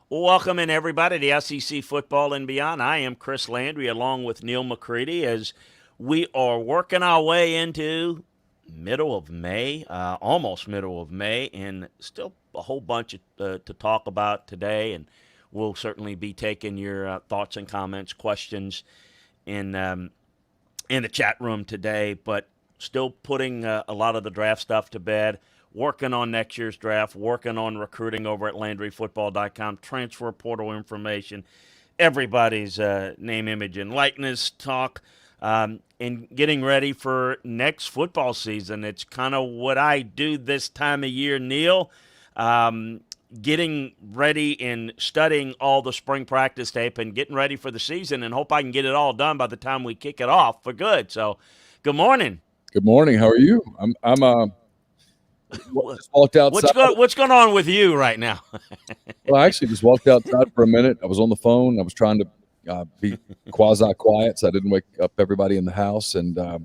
Welcome in, everybody, to SEC Football and Beyond. I am Chris Landry along with Neil McCready as we are working our way into middle of May, almost middle of May, and still a whole bunch to talk about today. And we'll certainly be taking your thoughts and comments, questions in the chat room today, but still putting a lot of the draft stuff to bed, working on next year's draft, working on recruiting over at LandryFootball.com, transfer portal information, everybody's name, image, and likeness talk, and getting ready for next football season. It's kind of what I do this time of year, Neil. Getting ready and studying all the spring practice tape and getting ready for the season, and hope I can get it all done by the time we kick it off for good. So, good morning. Good morning. How are you? I'm just walked outside. What's going on with you right now? Well, I actually just walked outside for a minute. I was on the phone. I was trying to be quasi-quiet so I didn't wake up everybody in the house. And I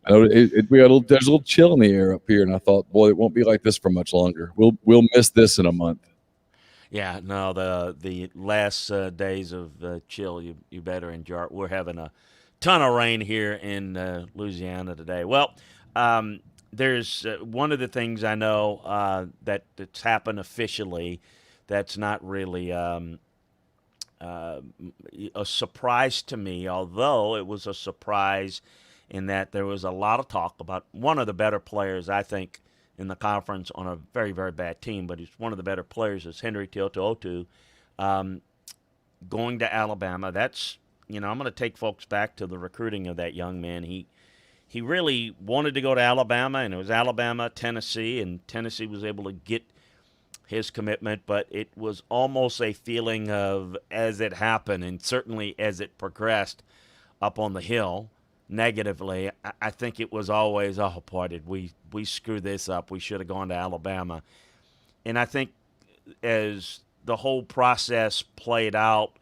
know there's a little chill in the air up here, and I thought, boy, it won't be like this for much longer. We'll miss this in a month. Yeah, no, the last days of chill, you better enjoy it. We're having a ton of rain here in Louisiana today. Well, there's one of the things I know that's happened officially that's not really a surprise to me, although it was a surprise in that there was a lot of talk about one of the better players, I think, in the conference on a very, very bad team, but he's one of the better players is Henry To'oTo'o going to Alabama. That's, I'm going to take folks back to the recruiting of that young man. He really wanted to go to Alabama, and it was Alabama, Tennessee, and Tennessee was able to get his commitment, but it was almost a feeling of, as it happened, and certainly as it progressed up on the Hill, negatively, I think it was always, oh, boy, did we screw this up. We should have gone to Alabama. And I think as the whole process played out,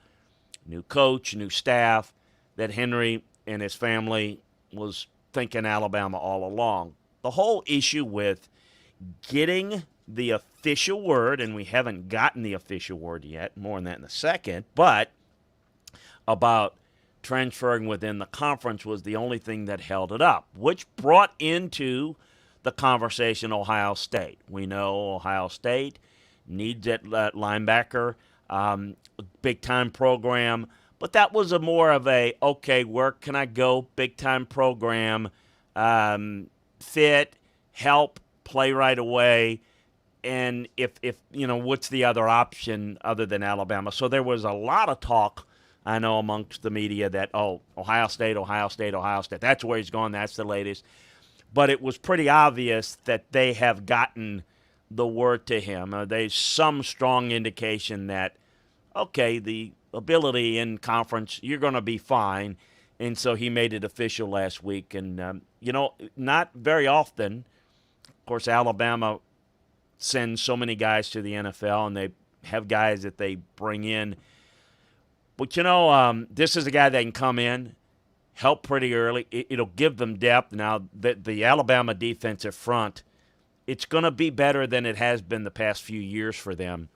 new coach, new staff, that Henry and his family was thinking Alabama all along. The whole issue with getting the official word, and we haven't gotten the official word yet, more on that in a second, but about transferring within the conference was the only thing that held it up, which brought into the conversation Ohio State. We know Ohio State needs that linebacker, big-time program, but that was more of a, okay, where can I go, big-time program, fit, help, play right away, and if what's the other option other than Alabama? So there was a lot of talk, I know, amongst the media that, Ohio State, that's where he's going, that's the latest. But it was pretty obvious that they have gotten the word to him. There's some strong indication that, okay, the ability in conference, you're going to be fine. And so he made it official last week. And, not very often, of course, Alabama sends so many guys to the NFL, and they have guys that they bring in. But, this is a guy that can come in, help pretty early. It'll give them depth. Now, the Alabama defensive front, it's going to be better than it has been the past few years for them.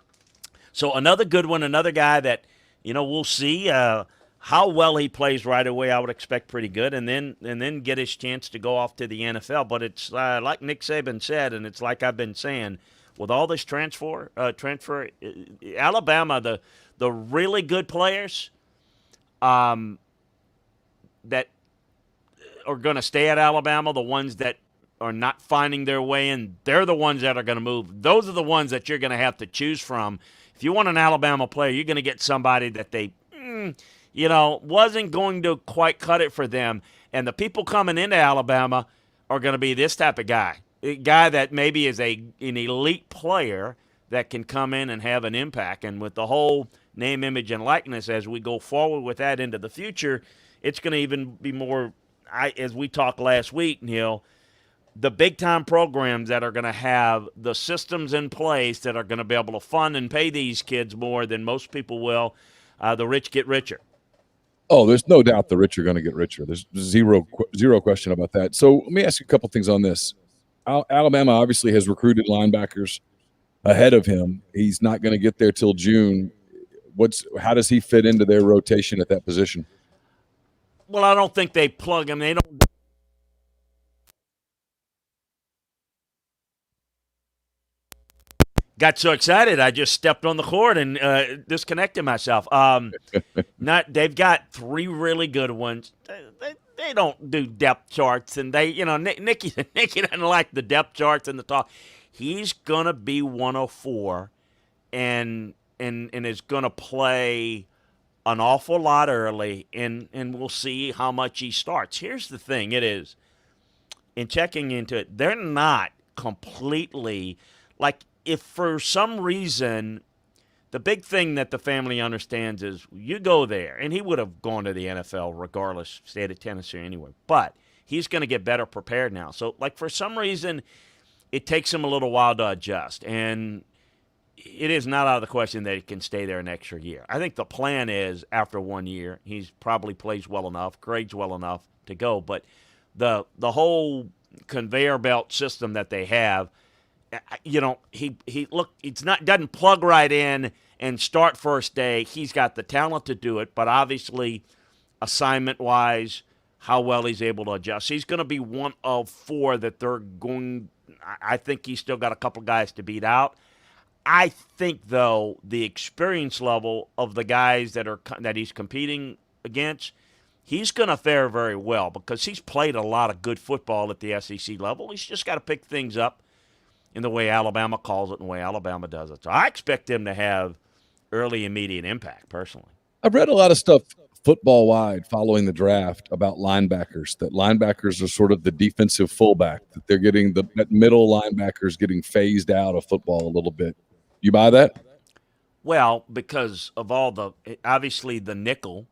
So another good one, another guy that, we'll see how well he plays right away. I would expect pretty good, and then get his chance to go off to the NFL. But it's like Nick Saban said, and it's like I've been saying, with all this transfer, Alabama, the really good players that are going to stay at Alabama, the ones that are not finding their way in, they're the ones that are going to move. Those are the ones that you're going to have to choose from. If you want an Alabama player, you're going to get somebody that they, wasn't going to quite cut it for them. And the people coming into Alabama are going to be this type of guy, a guy that maybe is an elite player that can come in and have an impact. And with the whole name, image, and likeness, as we go forward with that into the future, it's going to even be more, as we talked last week, Neil, the big-time programs that are going to have the systems in place that are going to be able to fund and pay these kids more than most people will, the rich get richer. Oh, there's no doubt the rich are going to get richer. There's zero question about that. So let me ask you a couple things on this. Alabama obviously has recruited linebackers ahead of him. He's not going to get there till June. How does he fit into their rotation at that position? Well, I don't think they plug him. They don't. Got so excited, I just stepped on the cord and disconnected myself. They've got three really good ones. They don't do depth charts, and Nicky doesn't like the depth charts and the talk. He's gonna be 104, and is gonna play an awful lot early, and we'll see how much he starts. Here's the thing: it is in checking into it, they're not completely like. If for some reason, the big thing that the family understands is you go there, and he would have gone to the NFL regardless, stayed at Tennessee anyway, but he's going to get better prepared now. So, like, for some reason, it takes him a little while to adjust, and it is not out of the question that he can stay there an extra year. I think the plan is after 1 year, he's probably plays well enough, grades well enough to go, but the whole conveyor belt system that they have, doesn't plug right in and start first day. He's got the talent to do it, but obviously, assignment-wise, how well he's able to adjust. He's going to be one of four that they're going. I think he's still got a couple guys to beat out. I think, though, the experience level of the guys that he's competing against, he's going to fare very well because he's played a lot of good football at the SEC level. He's just got to pick things up in the way Alabama calls it and the way Alabama does it. So I expect him to have early, immediate impact, personally. I've read a lot of stuff football-wide following the draft about linebackers, that linebackers are sort of the defensive fullback, that they're getting that middle linebackers getting phased out of football a little bit. You buy that? Well, because of obviously the nickel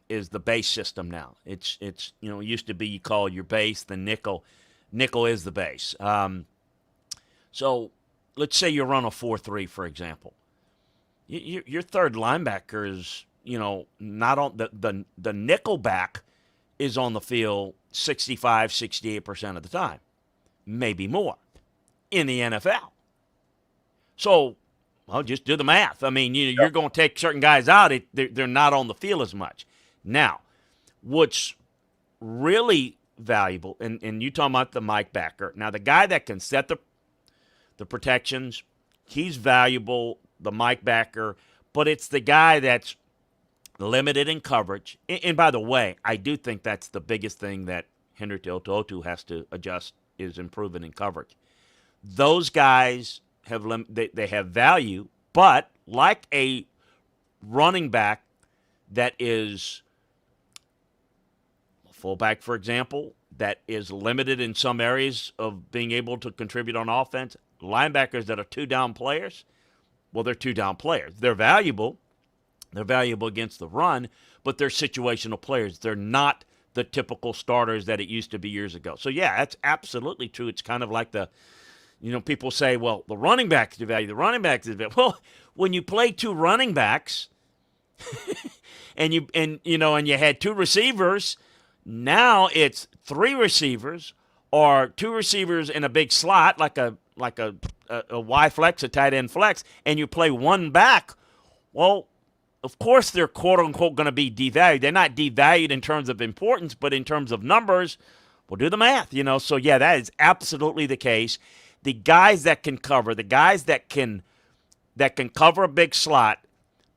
is the base system now. It's it used to be you call your base the nickel. Nickel is the base. So let's say you run a 4-3, for example. Your third linebacker is, not on the nickel back is on the field 65, 68% of the time, maybe more in the NFL. So, well, just do the math. I mean, you're going to take certain guys out. They're not on the field as much. Now, what's really valuable, and you talking about the Mike backer. Now, the guy that can set the protections, he's valuable, the Mike backer, but it's the guy that's limited in coverage. And by the way, I do think that's the biggest thing that Henry To'oTo'o has to adjust is improving in coverage. Those guys they have value, but like a running back that is a fullback, for example, that is limited in some areas of being able to contribute on offense, linebackers that are two-down players, well, they're two-down players. They're valuable. They're valuable against the run, but they're situational players. They're not the typical starters that it used to be years ago. So, yeah, that's absolutely true. It's kind of like people say, well, the running back is the value. The running back is the value. Well, when you play two running backs and you had two receivers, now it's three receivers or two receivers in a big slot like a Y flex, a tight end flex, and you play one back. Well, of course they're quote unquote going to be devalued. They're not devalued in terms of importance, but in terms of numbers, we'll do the math. So yeah, that is absolutely the case. The guys that can cover, the guys that can cover a big slot,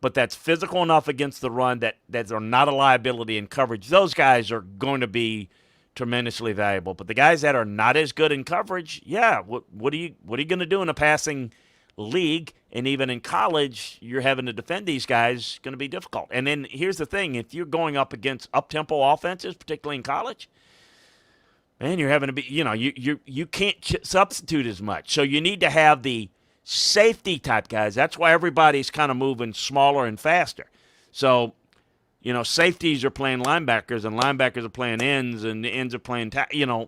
but that's physical enough against the run that are not a liability in coverage, those guys are going to be tremendously valuable. But the guys that are not as good in coverage, yeah, what are you going to do in a passing league? And even in college, you're having to defend these guys, going to be difficult. And then here's the thing: if you're going up against up-tempo offenses, particularly in college, man, you're having to be, you can't substitute as much. So you need to have the safety type guys. That's why everybody's kind of moving smaller and faster. So, safeties are playing linebackers, and linebackers are playing ends, and the ends are playing,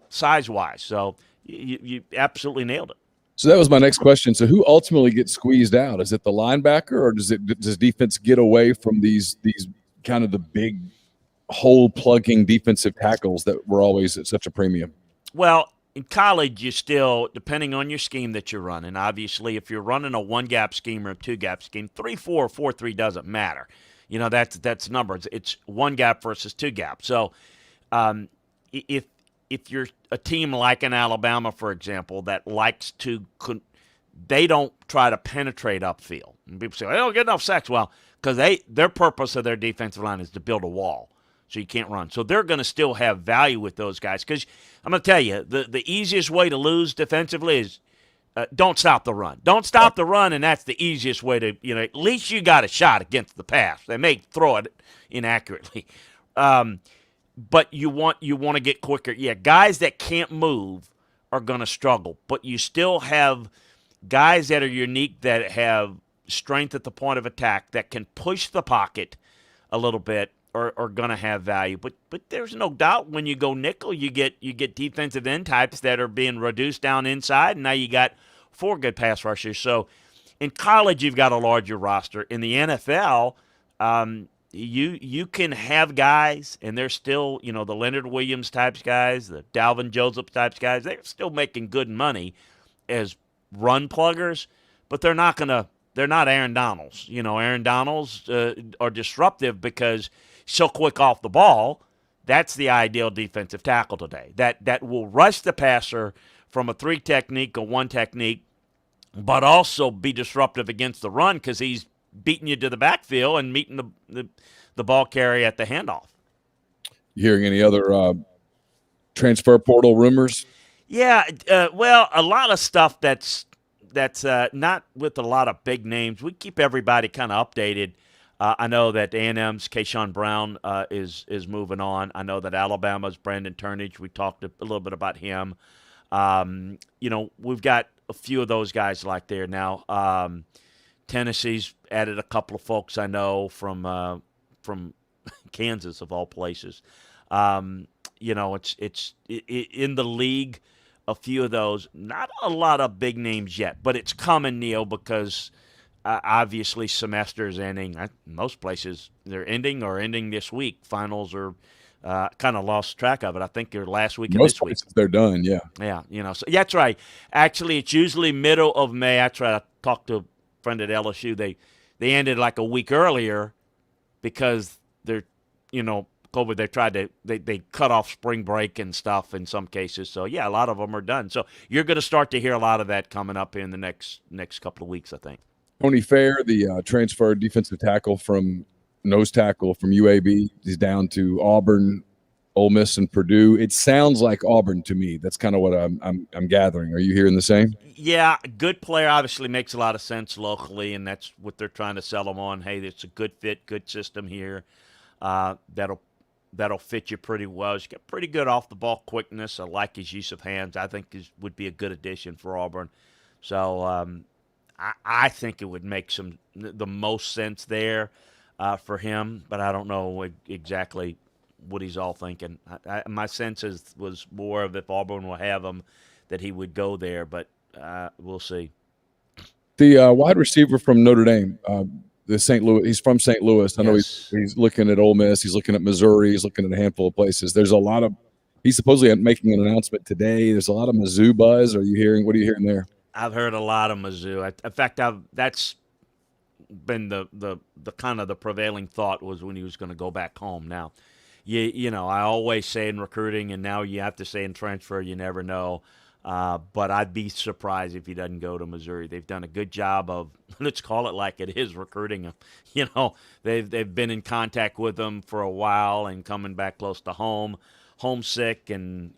size-wise. So you absolutely nailed it. So that was my next question. So who ultimately gets squeezed out? Is it the linebacker, or does defense get away from these kind of the big hole plugging defensive tackles that were always at such a premium? Well, in college, you still, depending on your scheme that you're running, obviously, if you're running a one-gap scheme or a two-gap scheme, 3-4 or 4-3 doesn't matter. That's numbers. It's one gap versus two gap. So um, if you're a team like in Alabama, for example, that likes to they don't try to penetrate upfield. And people say, well, they don't get enough sacks. Well, because their purpose of their defensive line is to build a wall so you can't run. So they're going to still have value with those guys. Because I'm going to tell you, the easiest way to lose defensively is don't stop the run. Don't stop the run, and that's the easiest way to, at least you got a shot against the pass. They may throw it inaccurately. But you want to get quicker. Yeah, guys that can't move are going to struggle. But you still have guys that are unique that have strength at the point of attack that can push the pocket a little bit are going to have value. But there's no doubt when you go nickel, you get defensive end types that are being reduced down inside, and now you got 4 good pass rushers. So in college, you've got a larger roster. In the NFL, you can have guys, and they're still, the Leonard Williams types guys, the Dalvin Joseph types guys, they're still making good money as run pluggers, but they're not Aaron Donalds. Aaron Donalds are disruptive because so quick off the ball. That's the ideal defensive tackle today. That will rush the passer from a 3 technique or 1 technique, but also be disruptive against the run because he's beating you to the backfield and meeting the ball carrier at the handoff. You hearing any other transfer portal rumors? Yeah, well, a lot of stuff that's not with a lot of big names. We keep everybody kind of updated. I know that A&M's Keyshawn Brown is moving on. I know that Alabama's Brandon Turnage. We talked a little bit about him. We've got a few of those guys like there now. Tennessee's added a couple of folks I know from Kansas of all places. It's in the league. A few of those, not a lot of big names yet, but it's coming, Neil, because obviously semester's ending. Most places they're ending or ending this week. Finals are kind of lost track of it. I think they're last week of this week. They're done, yeah. Yeah, so that's right. Actually, it's usually middle of May. I talked to a friend at LSU. They ended like a week earlier because they're, COVID, they cut off spring break and stuff in some cases. So, yeah, a lot of them are done. So you're going to start to hear a lot of that coming up in the next couple of weeks, I think. Tony Fair, the transferred defensive tackle nose tackle from UAB, he's down to Auburn, Ole Miss, and Purdue. It sounds like Auburn to me. That's kind of what I'm gathering. Are you hearing the same? Yeah, good player obviously makes a lot of sense locally, and that's what they're trying to sell him on. Hey, it's a good fit, good system here. That'll fit you pretty well. He's got pretty good off-the-ball quickness. I like his use of hands. I think would be a good addition for Auburn. So I think it would make the most sense there for him, but I don't know exactly what he's all thinking. My sense was more of if Auburn will have him, that he would go there, but we'll see. The wide receiver from Notre Dame, the St. Louis. He's from St. Louis. I know he's looking at Ole Miss. He's looking at Missouri. He's looking at a handful of places. There's a lot of. He's supposedly making an announcement today. There's a lot of Mizzou buzz. What are you hearing there? I've heard a lot of Mizzou. In fact, that's been the kind of the prevailing thought was when he was going to go back home. Now, I always say in recruiting, and now you have to say in transfer, you never know. But I'd be surprised if he doesn't go to Missouri. They've done a good job of, let's call it like it is, recruiting him. They've been in contact with him for a while and coming back close to home, homesick, and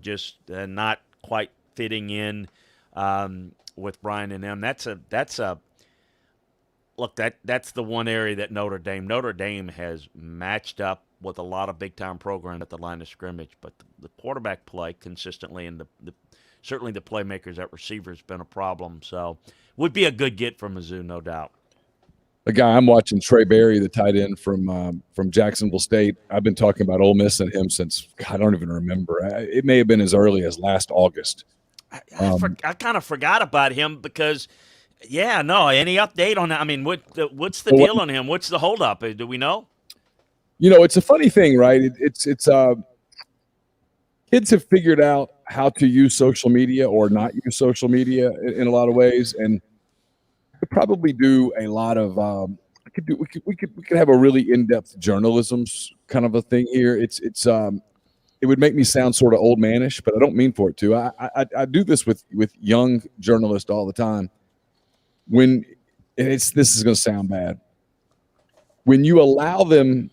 just not quite fitting in with Brian and them. That's the one area that Notre Dame has matched up with a lot of big-time programs at the line of scrimmage, but the quarterback play consistently and certainly the playmakers at receiver has been a problem. So would be a good get from Mizzou, no doubt. A guy I'm watching, Trey Berry, the tight end from Jacksonville State. I've been talking about Ole Miss and him since, I don't even remember. It may have been as early as last August. I kind of forgot about him because, any update on that? I mean, what's the deal on him? What's the holdup? Do we know? It's a funny thing, right? It's kids have figured out how to use social media or not use social media in a lot of ways, and could probably do a lot of. We could have a really in-depth journalism kind of a thing here. It would make me sound sort of old manish, but I don't mean for it to. I do this with young journalists all the time. This is going to sound bad. When you allow them,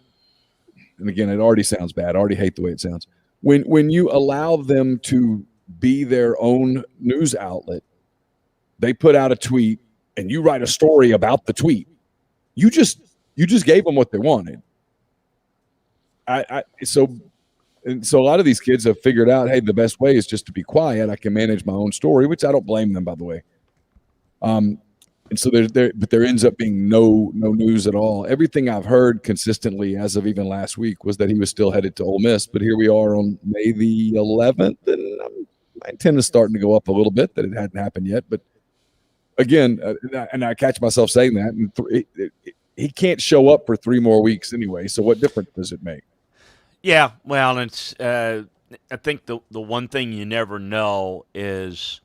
and again, it already sounds bad. I already hate the way it sounds. When you allow them to be their own news outlet, they put out a tweet and you write a story about the tweet. You just gave them what they wanted. So a lot of these kids have figured out, hey, the best way is just to be quiet. I can manage my own story, which I don't blame them, by the way. And so there ends up being no news at all. Everything I've heard consistently as of even last week was that he was still headed to Ole Miss, but here we are on May the 11th, and my intent is starting to go up a little bit that it hadn't happened yet. But again, and I catch myself saying that, and he can't show up for 3 more weeks anyway, so what difference does it make? Yeah, well, it's I think the one thing you never know is,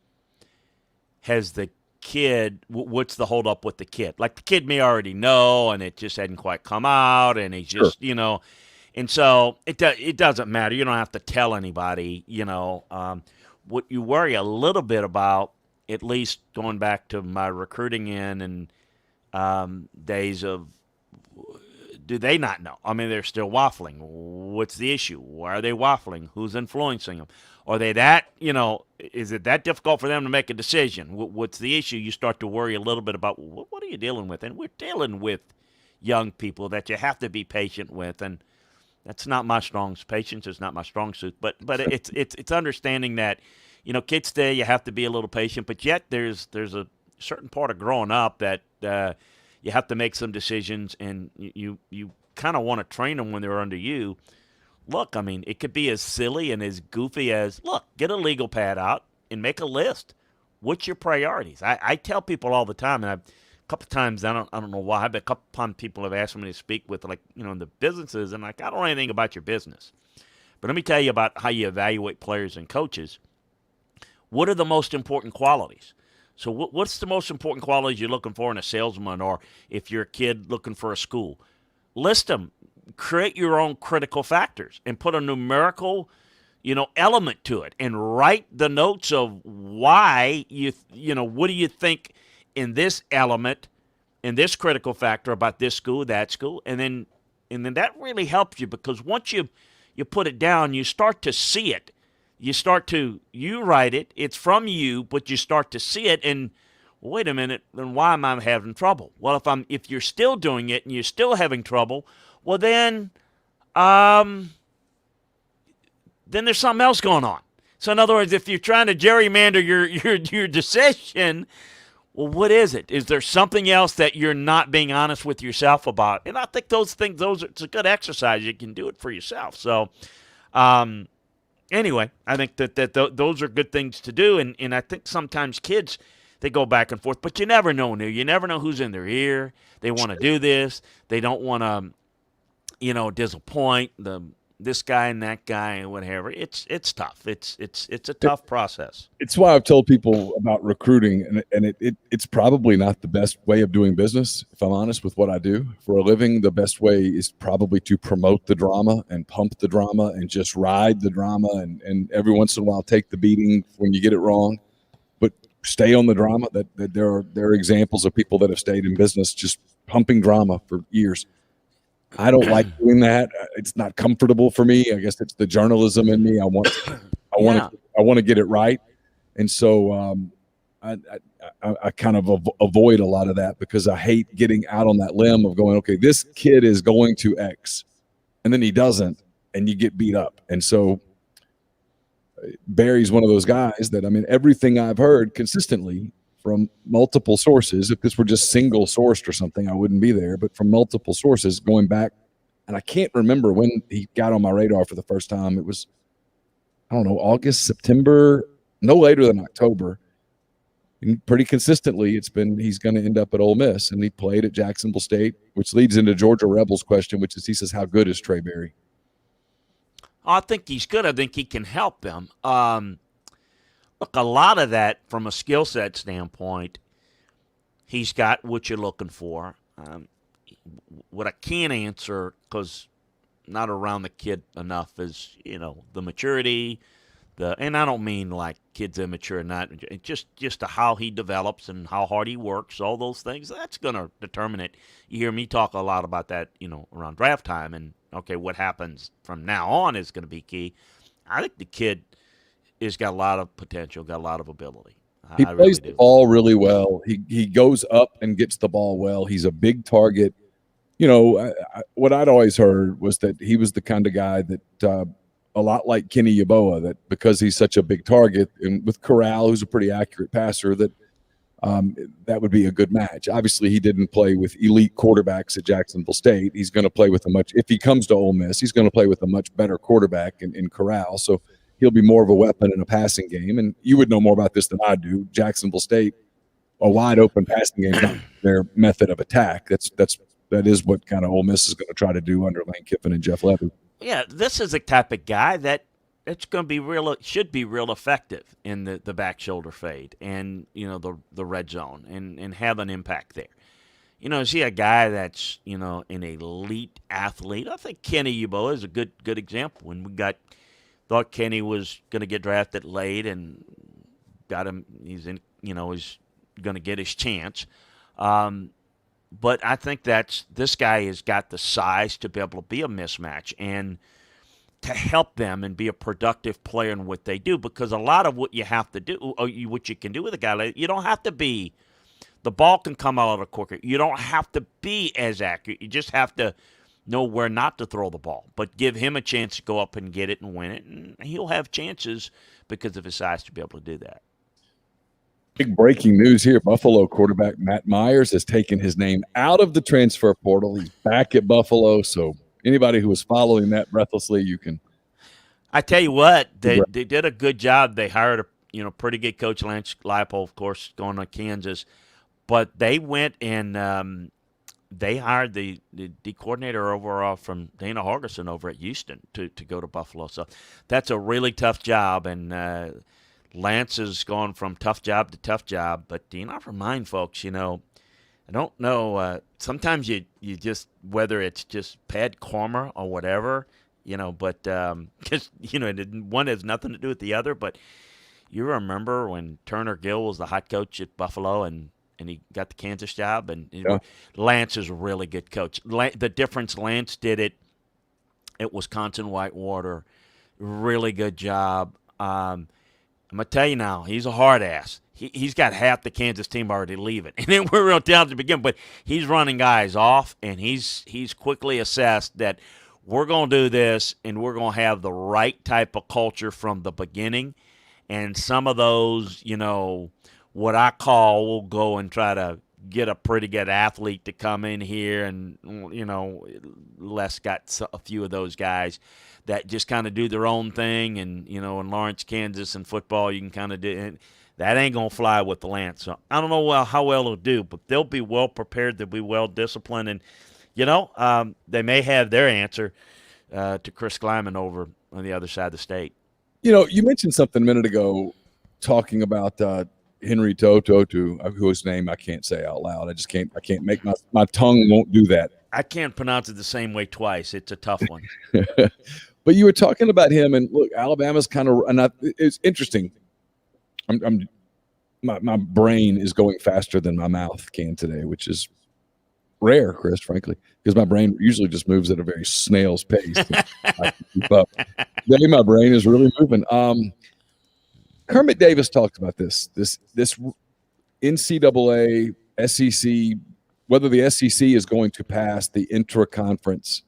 has the kid, what's the hold up with the kid? Like, the kid may already know, and it just hadn't quite come out, and he's just, Sure. And so it doesn't matter. You don't have to tell anybody, What you worry a little bit about, at least going back to my recruiting and days of, do they not know? I mean, they're still waffling. What's the issue? Why are they waffling? Who's influencing them? Are they is it that difficult for them to make a decision? What's the issue? You start to worry a little bit about, what are you dealing with? And we're dealing with young people that you have to be patient with. And that's not my patience is not my strong suit. But it's understanding that, kids today, you have to be a little patient. But yet there's a certain part of growing up that you have to make some decisions, and you kind of want to train them when they're under you. Look, I mean, it could be as silly and as goofy as, look, get a legal pad out and make a list. What's your priorities? I tell people all the time, and a couple of times, I don't know why, but a couple of times people have asked me to speak with, in the businesses, and I don't know anything about your business. But let me tell you about how you evaluate players and coaches. What are the most important qualities? So what's the most important qualities you're looking for in a salesman, or if you're a kid looking for a school? List them. Create your own critical factors and put a numerical, element to it, and write the notes of why what do you think in this element, in this critical factor about this school, that school, and then that really helps you, because once you put it down, you start to see it. You write it, it's from you, but you start to see it, and wait a minute, then why am I having trouble? Well, if you're still doing it and you're still having trouble, well then there's something else going on. So in other words, if you're trying to gerrymander your decision, well, what is it? Is there something else that you're not being honest with yourself about? And I think it's a good exercise. You can do it for yourself. So, anyway, I think that those are good things to do, and I think sometimes kids, they go back and forth, but you never know, You never know who's in their ear. They want to do this. They don't want to, disappoint this guy and that guy and whatever. It's tough. It's a tough process. It's why I've told people about recruiting, and it's probably not the best way of doing business, if I'm honest with what I do for a living. The best way is probably to promote the drama and pump the drama and just ride the drama, and every once in a while take the beating when you get it wrong, but stay on the drama. That there are examples of people that have stayed in business just pumping drama for years. I don't like doing that. It's not comfortable for me. I guess it's the journalism in me. I want to get it right, and so I kind of avoid a lot of that, because I hate getting out on that limb of going, okay, this kid is going to X, and then he doesn't, and you get beat up. And so Barry's one of those guys that, I mean, everything I've heard consistently from multiple sources, if this were just single sourced or something, I wouldn't be there, but from multiple sources going back, and I can't remember when he got on my radar for the first time. It was, I don't know, August, September, no later than October. And pretty consistently, he's going to end up at Ole Miss, and he played at Jacksonville State, which leads into Georgia Rebels' question, which is, he says, how good is Trey Berry? I think he's good. I think he can help them. Look, a lot of that from a skill set standpoint, he's got what you're looking for. What I can't answer, because not around the kid enough, is the maturity, and I don't mean like kids immature, not just to how he develops and how hard he works, all those things. That's going to determine it. You hear me talk a lot about that, around draft time, and okay, what happens from now on is going to be key. I think the kid has got a lot of potential, got a lot of ability. He I plays really the do. ball really well. He goes up and gets the ball well. He's a big target. What I'd always heard was that he was the kind of guy that a lot like Kenny Yeboah, that because he's such a big target, and with Corral, who's a pretty accurate passer, that that would be a good match. Obviously, he didn't play with elite quarterbacks at Jacksonville State. He's going to play with if he comes to Ole Miss, he's going to play with a much better quarterback in Corral. So he'll be more of a weapon in a passing game. And you would know more about this than I do. Jacksonville State, a wide open passing game is not their method of attack. That is what kind of Ole Miss is going to try to do under Lane Kiffin and Jeff Levy. Yeah, this is the type of guy that it's going to be should be real effective in the back shoulder fade and the red zone and have an impact there. Is he a guy that's an elite athlete? I think Kenny Yeboah is a good example. When we thought Kenny was going to get drafted late and got him, he's going to get his chance. But I think this guy has got the size to be able to be a mismatch and to help them and be a productive player in what they do. Because a lot of what you have to do, or what you can do with a guy like you don't have to be. The ball can come out a little quicker. You don't have to be as accurate. You just have to know where not to throw the ball, but give him a chance to go up and get it and win it, and he'll have chances because of his size to be able to do that. Big breaking news here. Buffalo quarterback Matt Myers has taken his name out of the transfer portal. He's back at Buffalo. So anybody who was following that breathlessly, you can. I tell you what, they did a good job. They hired a pretty good coach, Lance Leipold, of course, going to Kansas. But they went and they hired the D coordinator over from Dana Hargison over at Houston to go to Buffalo. So that's a really tough job, and Lance has gone from tough job to tough job. But I remind folks, I don't know. Sometimes you just, whether it's just bad karma or whatever, but because one has nothing to do with the other. But you remember when Turner Gill was the hot coach at Buffalo, and he got the Kansas job, and Lance is a really good coach. The difference, Lance did it at Wisconsin Whitewater, really good job. I'm going to tell you now, he's a hard ass. He's got half the Kansas team already leaving. And then we're real talented to begin, but he's running guys off, and he's quickly assessed that we're going to do this, and we're going to have the right type of culture from the beginning. And some of those, what I call, we'll go and try to get a pretty good athlete to come in here, and Les got a few of those guys that just kind of do their own thing, and in Lawrence, Kansas, and football, you can kind of do it. That ain't gonna fly with the Lance. So I don't know how well it'll do, but they'll be well prepared. They'll be well disciplined, and they may have their answer to Chris Kleiman over on the other side of the state. You mentioned something a minute ago, talking about Henry Tototu, whose name I can't say out loud. I can't make my tongue won't do that. I can't pronounce it the same way twice. It's a tough one. But you were talking about him, and look, Alabama's kind of, and it's interesting. My brain is going faster than my mouth can today, which is rare, Chris, frankly, because my brain usually just moves at a very snail's pace. I can keep up. Today, my brain is really moving. Kermit Davis talked about this NCAA, SEC, whether the SEC is going to pass the intra-conference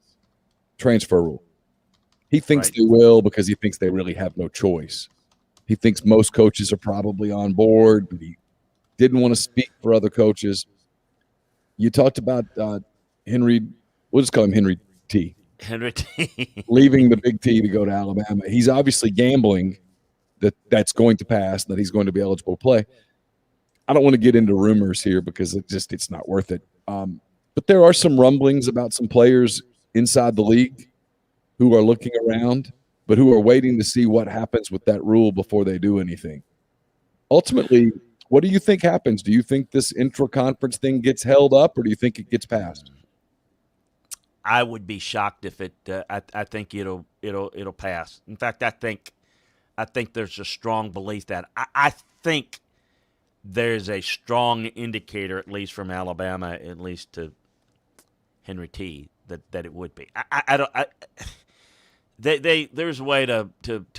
transfer rule. He thinks they will, because he thinks they really have no choice. He thinks most coaches are probably on board, but he didn't want to speak for other coaches. You talked about Henry, we'll just call him Henry T. Henry T. Leaving the Big T to go to Alabama. He's obviously gambling that's going to pass, that he's going to be eligible to play. I don't want to get into rumors here because it's not worth it. But there are some rumblings about some players inside the league who are looking around, but who are waiting to see what happens with that rule before they do anything. ultimately, what do you think happens? Do you think this intra-conference thing gets held up, or do you think it gets passed? I would be shocked if it. I think it'll pass. In fact, I think there's a strong belief that I think there's a strong indicator, at least from Alabama, at least to Henry T, that it would be. I don't. There's a way to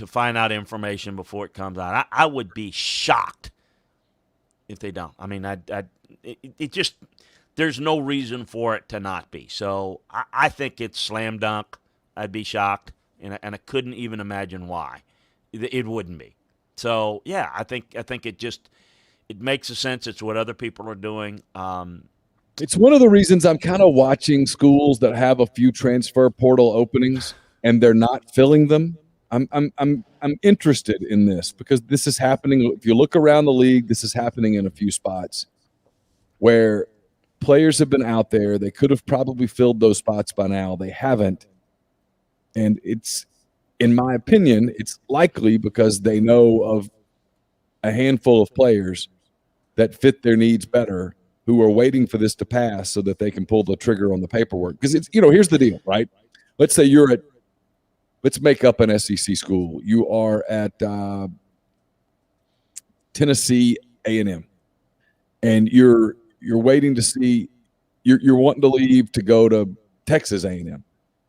find out information before it comes out. I would be shocked if they don't. I mean, it just there's no reason for it to not be. So I think it's slam dunk. I'd be shocked, and I couldn't even imagine why it wouldn't be. So yeah, I think it makes a sense. It's what other people are doing. It's one of the reasons I'm kind of watching schools that have a few transfer portal openings and they're not filling them. I'm interested in this because this is happening. If you look around the league, this is happening in a few spots where players have been out there. They could have probably filled those spots by now. They haven't. And it's, in my opinion, it's likely because they know of a handful of players that fit their needs better who are waiting for this to pass so that they can pull the trigger on the paperwork. Because it's, here's the deal, right? Let's say let's make up an SEC school. You are at Tennessee A&M, and you're waiting to see, you're wanting to leave to go to Texas A&M,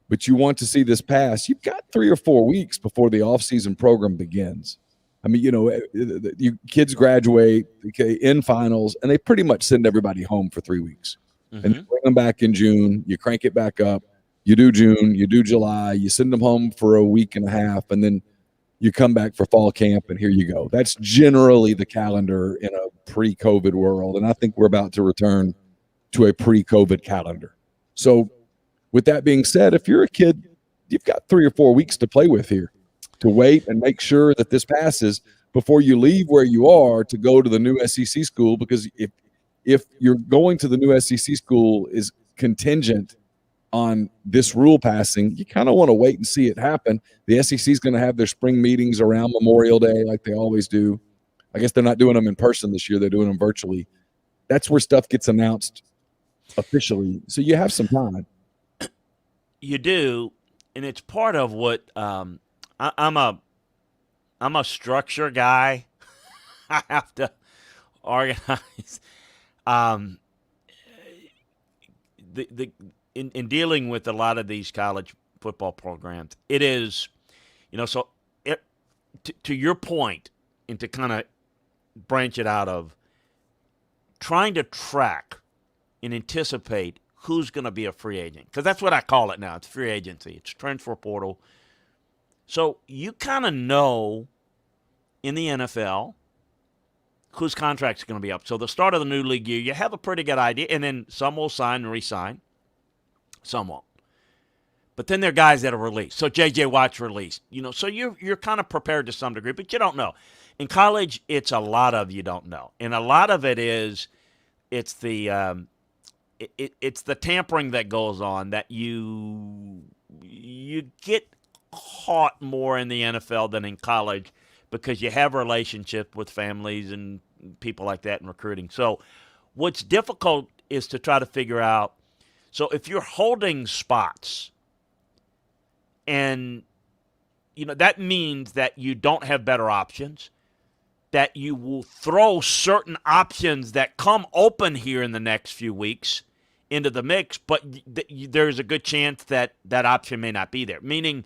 but you want to see this pass. You've got 3 or 4 weeks before the offseason program begins. I mean, you kids graduate, in finals, and they pretty much send everybody home for 3 weeks. Mm-hmm. And you bring them back in June, you crank it back up, you do June, you do July, you send them home for a week and a half, and then you come back for fall camp, and here you go. That's generally the calendar in a pre-COVID world, and I think we're about to return to a pre-COVID calendar. So with that being said, if you're a kid, you've got 3 or 4 weeks to play with here, to wait and make sure that this passes before you leave where you are to go to the new SEC school. Because if you're going to the new SEC school is contingent on this rule passing, you kind of want to wait and see it happen. The SEC is going to have their spring meetings around Memorial Day like they always do. I guess they're not doing them in person this year. They're doing them virtually. That's where stuff gets announced officially. So you have some time. You do, and it's part of what I'm a structure guy. I have to organize. In dealing with a lot of these college football programs, it is, so to your point, and to kind of branch it out of trying to track and anticipate who's going to be a free agent, because that's what I call it now. It's free agency. It's transfer portal. So you kind of know in the NFL whose contract's going to be up. So the start of the new league year, you have a pretty good idea, and then some will sign and re-sign. Some won't. But then there are guys that are released. So J.J. Watt's released. So you're kind of prepared to some degree, but you don't know. In college, it's a lot of you don't know. And a lot of it is it's the it's the tampering that goes on that you get caught more in the NFL than in college because you have a relationship with families and people like that in recruiting. So what's difficult is to try to figure out, so if you're holding spots and, that means that you don't have better options, that you will throw certain options that come open here in the next few weeks into the mix, but there's a good chance that that option may not be there, meaning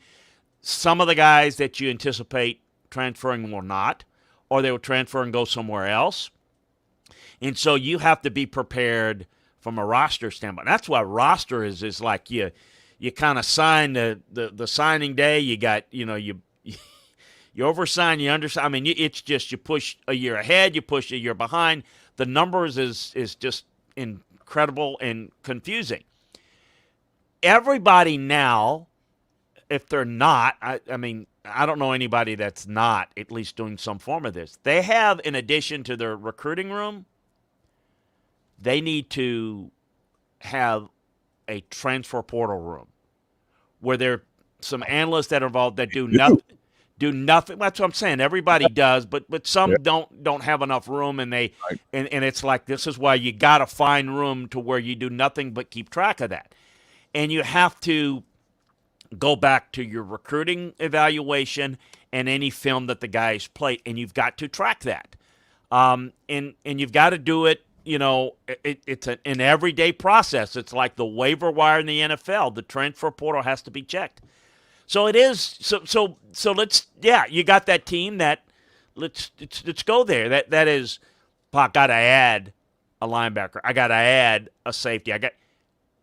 some of the guys that you anticipate transferring will not, or they will transfer and go somewhere else. And so you have to be prepared from a roster standpoint. That's why roster is like you kind of sign the signing day. You got, you oversign, you undersign. I mean, it's just you push a year ahead, you push a year behind. The numbers is just incredible and confusing. Everybody now, if they're not, I mean, I don't know anybody that's not at least doing some form of this. They have, in addition to their recruiting room, they need to have a transfer portal room where there are some analysts that are involved that do do nothing. That's what I'm saying. Everybody does, but Yeah, some don't have enough room, and right. and it's like this is why you got to find room to where you do nothing but keep track of that, and you have to go back to your recruiting evaluation and any film that the guys played, and you've got to track that. And you've got to do it. It's an everyday process. It's like the waiver wire in the NFL. The transfer portal has to be checked. So it is. So let's. Yeah, you got that team that. Let's go there. That is. I got to add a linebacker. I got to add a safety.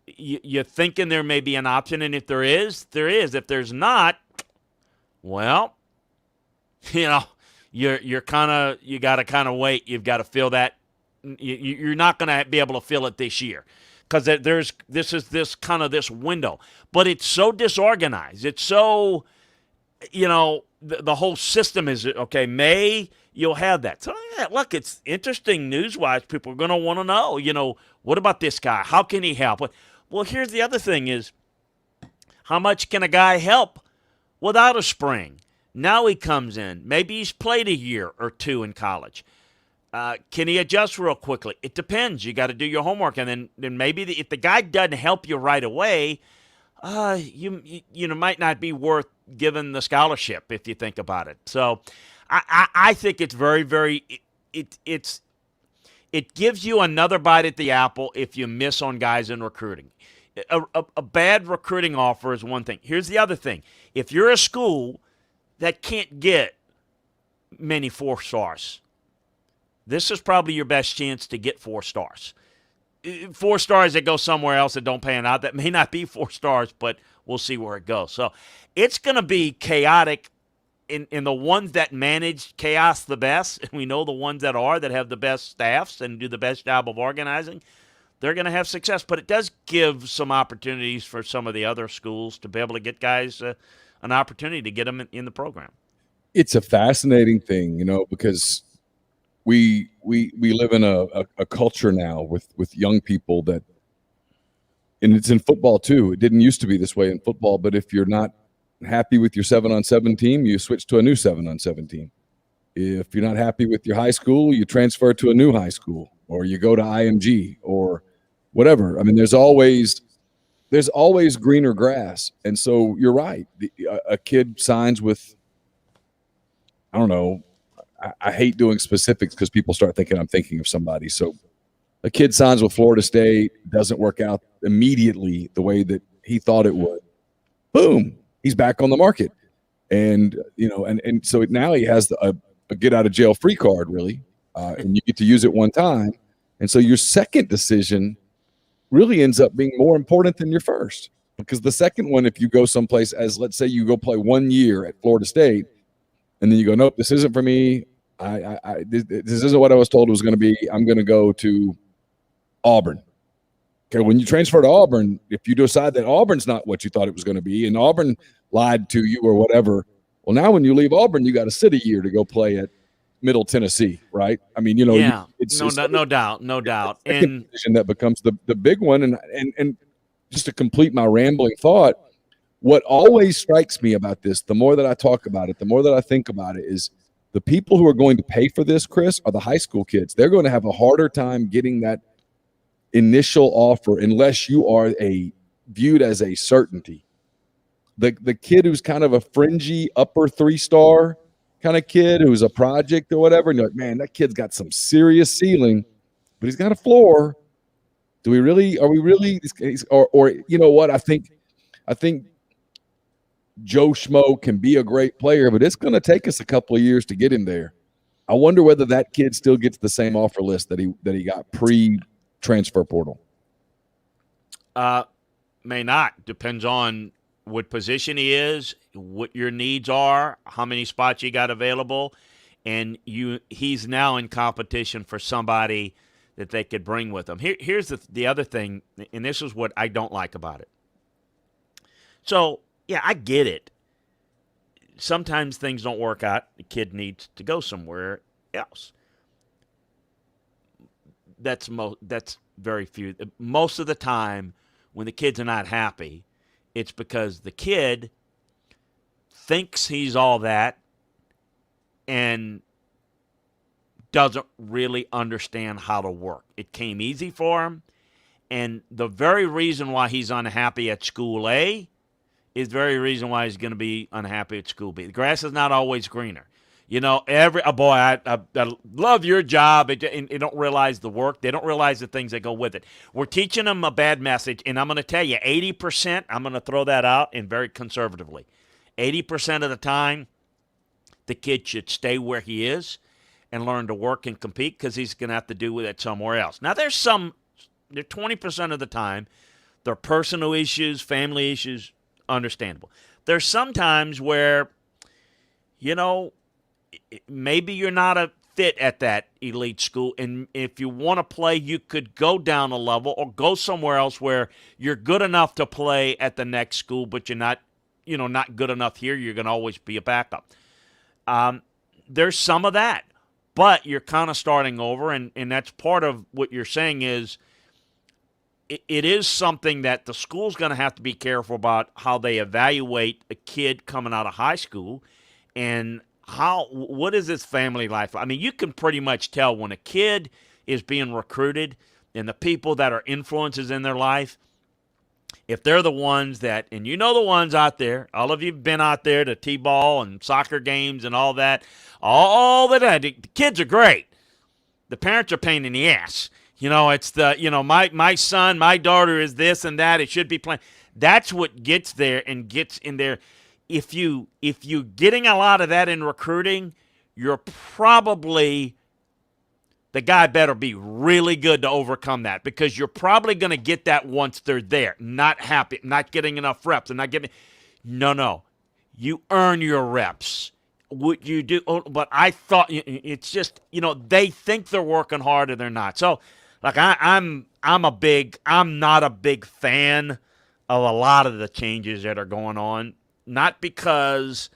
You're thinking there may be an option, and if there is, there is. If there's not, well, you know, you got to kind of wait. You've got to feel that. You're not going to be able to feel it this year because this window, but it's so disorganized. It's so, the whole system is okay. May you'll have that. So yeah, look, it's interesting news-wise. People are going to want to know. What about this guy? How can he help? Well, here's the other thing: is how much can a guy help without a spring? Now he comes in. Maybe he's played a year or two in college. Can he adjust real quickly? It depends. You got to do your homework, and then maybe if the guy doesn't help you right away, you might not be worth giving the scholarship if you think about it. So, I think it's very very it gives you another bite at the apple if you miss on guys in recruiting. A bad recruiting offer is one thing. Here's the other thing: if you're a school that can't get many 4 stars, this is probably your best chance to get 4 stars. 4 stars that go somewhere else that don't pan out, that may not be 4 stars, but we'll see where it goes. So it's going to be chaotic in the ones that manage chaos the best, and we know the ones that have the best staffs and do the best job of organizing, they're going to have success. But it does give some opportunities for some of the other schools to be able to get guys an opportunity to get them in the program. It's a fascinating thing, because we live in a culture now with young people that, and it's in football too. It didn't used to be this way in football, but if you're not happy with your 7-on-7 team, you switch to a new 7-on-7 team. If you're not happy with your high school, you transfer to a new high school, or you go to IMG or whatever. I mean, there's always greener grass. And so you're right. A kid signs with, I don't know, I hate doing specifics because people start thinking I'm thinking of somebody. So a kid signs with Florida State, doesn't work out immediately the way that he thought it would. Boom, he's back on the market. And, and so now he has a get out of jail free card, really. And you get to use it one time. And so your second decision really ends up being more important than your first, because the second one, if you go someplace, as let's say you go play 1 year at Florida State, and then you go, nope, this isn't for me. This isn't what I was told it was going to be. I'm going to go to Auburn. Okay, when you transfer to Auburn, if you decide that Auburn's not what you thought it was going to be, and Auburn lied to you or whatever, well, now when you leave Auburn, you got to sit a year to go play at Middle Tennessee, right? I mean, it's no doubt. And decision that becomes the big one. And just to complete my rambling thought, what always strikes me about this, the more that I talk about it, the more that I think about it, is the people who are going to pay for this, Chris, are the high school kids. They're going to have a harder time getting that initial offer unless you are viewed as a certainty. The kid who's kind of a fringy upper 3-star kind of kid who's a project or whatever, and you're like, man, that kid's got some serious ceiling, but he's got a floor. Are we really, or you know what? I think Joe Schmo can be a great player, but it's going to take us a couple of years to get him there. I wonder whether that kid still gets the same offer list that he got pre-transfer portal. May not. Depends on what position he is, what your needs are, how many spots you got available, and he's now in competition for somebody that they could bring with them. Here's the other thing, and this is what I don't like about it. So, yeah, I get it. Sometimes things don't work out. The kid needs to go somewhere else. That's very few. Most of the time, when the kids are not happy, it's because the kid thinks he's all that, and doesn't really understand how to work. It came easy for him, and the very reason why he's unhappy at school A is the very reason why he's going to be unhappy at school B. The grass is not always greener. You know, I love your job. And they don't realize the work. They don't realize the things that go with it. We're teaching them a bad message, and I'm going to tell you, 80%, I'm going to throw that out, and very conservatively. 80% of the time, the kid should stay where he is and learn to work and compete, because he's going to have to do with it somewhere else. Now, there's 20% of the time, there are personal issues, family issues, understandable. There's some times where, you know, maybe you're not a fit at that elite school, and if you want to play, you could go down a level or go somewhere else where you're good enough to play at the next school, but you're not, not good enough here. You're going to always be a backup. There's some of that, but you're kind of starting over, and that's part of what you're saying is it is something that the school's going to have to be careful about how they evaluate a kid coming out of high school, and what is his family life? I mean, you can pretty much tell when a kid is being recruited, and the people that are influences in their life, if they're the ones that, and the ones out there, all of you have been out there to T-ball and soccer games and all that, the kids are great. The parents are pain in the ass. It's my son, my daughter is this and that. It should be playing. That's what gets there and gets in there. If you're getting a lot of that in recruiting, you're probably, the guy better be really good to overcome that, because you're probably going to get that once they're there. Not happy, not getting enough reps, and not getting. No. You earn your reps. What you do, but I thought it's just they think they're working hard and they're not. So, like I'm not a big fan of a lot of the changes that are going on. Not because,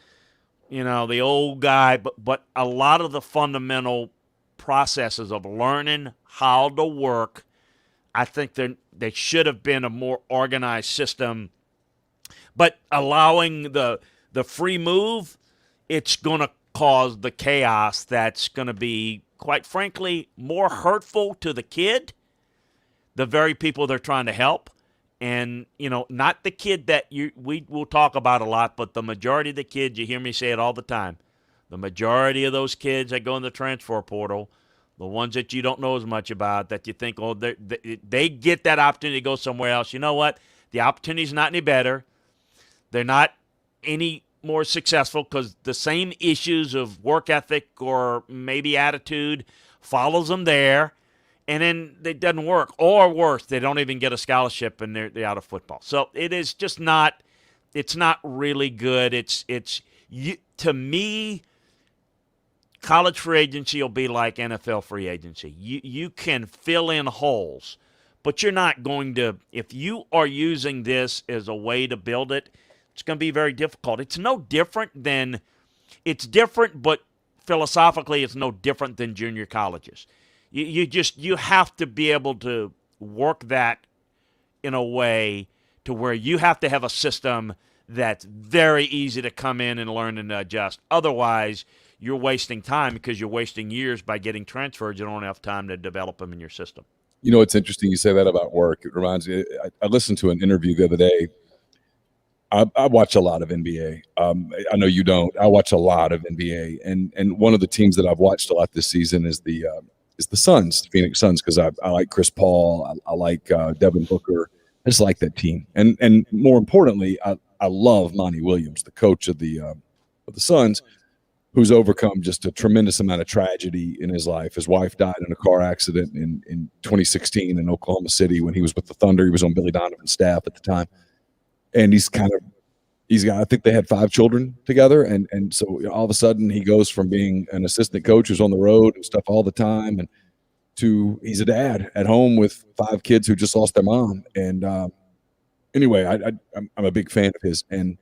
the old guy, but a lot of the fundamental processes of learning how to work, I think they should have been a more organized system. But allowing the free move, it's going to cause the chaos that's going to be, quite frankly, more hurtful to the kid, the very people they're trying to help. And, not the kid that we will talk about a lot, but the majority of the kids, you hear me say it all the time, the majority of those kids that go in the transfer portal, the ones that you don't know as much about, that you think, they get that opportunity to go somewhere else. You know what? The opportunity's not any better. They're not any more successful because the same issues of work ethic or maybe attitude follows them there. And then it doesn't work. Or worse, they don't even get a scholarship and they're out of football. So it is just not, it's not really good. To me, college free agency will be like NFL free agency. You can fill in holes, but you're not going to, if you are using this as a way to build it, it's going to be very difficult. It's different, but philosophically it's no different than junior colleges. You have to be able to work that in a way to where you have to have a system that's very easy to come in and learn and adjust. Otherwise, you're wasting time because you're wasting years by getting transferred. You don't have enough time to develop them in your system. It's interesting you say that about work. It reminds me, I listened to an interview the other day. I watch a lot of NBA. I know you don't. I watch a lot of NBA. And one of the teams that I've watched a lot this season is the Suns, the Phoenix Suns, because I like Chris Paul. I like Devin Booker. I just like that team. And more importantly, I love Monty Williams, the coach of the Suns, who's overcome just a tremendous amount of tragedy in his life. His wife died in a car accident in 2016 in Oklahoma City when he was with the Thunder. He was on Billy Donovan's staff at the time. And I think they had 5 children together. And so all of a sudden he goes from being an assistant coach who's on the road and stuff all the time and to he's a dad at home with 5 kids who just lost their mom. And anyway, I'm a big fan of his. And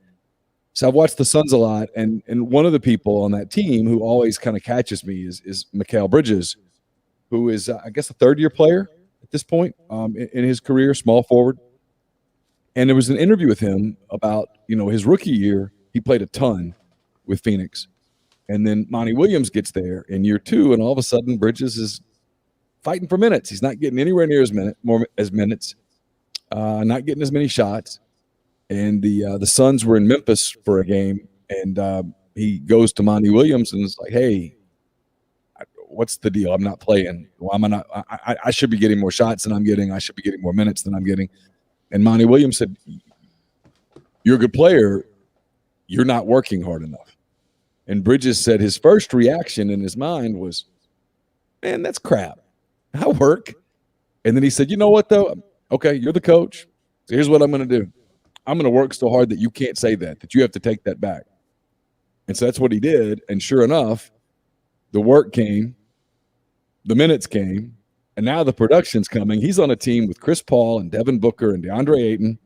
so I've watched the Suns a lot. And one of the people on that team who always kind of catches me is Mikal Bridges, who is, I guess, a third-year player at this point in his career, small forward. And there was an interview with him about, his rookie year. He played a ton with Phoenix. And then Monty Williams gets there in year 2, and all of a sudden Bridges is fighting for minutes. He's not getting anywhere near as minutes, not getting as many shots. And the Suns were in Memphis for a game, and he goes to Monty Williams and is like, "Hey, what's the deal? I'm not playing. Why am I not? I should be getting more shots than I'm getting. I should be getting more minutes than I'm getting." And Monty Williams said, "You're a good player. You're not working hard enough." And Bridges said his first reaction in his mind was, "Man, that's crap. I work." And then he said, "You know what, though? Okay, you're the coach. So here's what I'm going to do. I'm going to work so hard that you can't say that you have to take that back." And so that's what he did. And sure enough, the work came, the minutes came, and now the production's coming. He's on a team with Chris Paul and Devin Booker and DeAndre Ayton.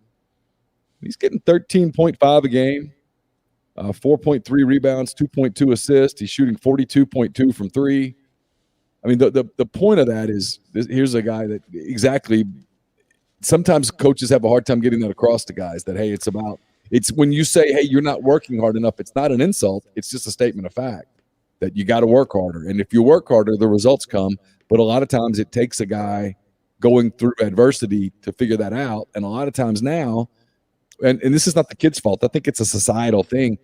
He's getting 13.5 a game. 4.3 rebounds, 2.2 assists. He's shooting 42.2 from 3. I mean, the point of that is here's a guy that exactly sometimes coaches have a hard time getting that across to guys that, hey, it's when you say, hey, you're not working hard enough, it's not an insult. It's just a statement of fact that you got to work harder. And if you work harder, the results come. But a lot of times it takes a guy going through adversity to figure that out. And a lot of times now, and this is not the kid's fault. I think it's a societal thing.